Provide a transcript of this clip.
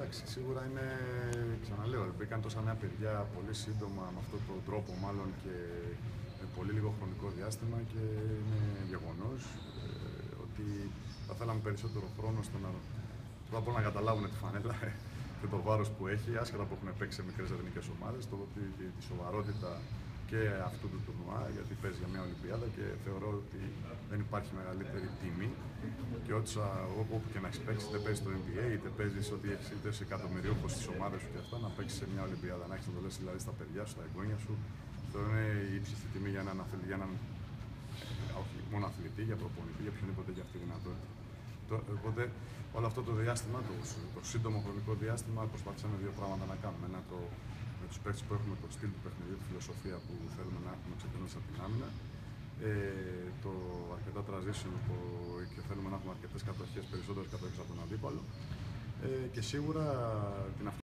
Εντάξει, σίγουρα είναι, ξαναλέω, μπήκαν τόσα νέα παιδιά πολύ σύντομα με αυτόν τον τρόπο, μάλλον και με πολύ λίγο χρονικό διάστημα και είναι γεγονός ότι θα θέλαμε περισσότερο χρόνο στο να, πρώτα απ' όλα να καταλάβουν τη φανέλα και το βάρος που έχει, άσχετα που έχουν παίξει σε μικρές εθνικές ομάδες, το ότι τη σοβαρότητα και αυτού του τουρνουά, γιατί παίζει για μια Ολυμπιάδα και θεωρώ ότι δεν υπάρχει μεγαλύτερη τιμή. Και όπου και να έχει παίξει, είτε παίζει στο NBA, είτε παίζει ότι έχει είτε σε εκατομμυριούχο στι ομάδε σου και αυτά, να παίξει σε μια Ολυμπιάδα, να έχει να το λες δηλαδή στα παιδιά σου, στα εγγόνια σου, θεωρώ είναι η ύψιστη τιμή για έναν αθλητή, για έναν όχι μόνο αθλητή, για προπονητή, για οποιονδήποτε έχει αυτή τη δυνατότητα. Οπότε όλο αυτό το διάστημα, το σύντομο χρονικό διάστημα, προσπαθήσαμε δύο πράγματα να κάνουμε. Ένα με τους παίκτες που έχουμε το στυλ του παιχνιδιού, τη φιλοσοφία που θέλουμε να έχουμε ξεκινήσει από την άμυνα. Το αρκετά transition και θέλουμε να έχουμε αρκετές κατοχές, περισσότερες κατοχές από τον αντίπαλο. Και σίγουρα την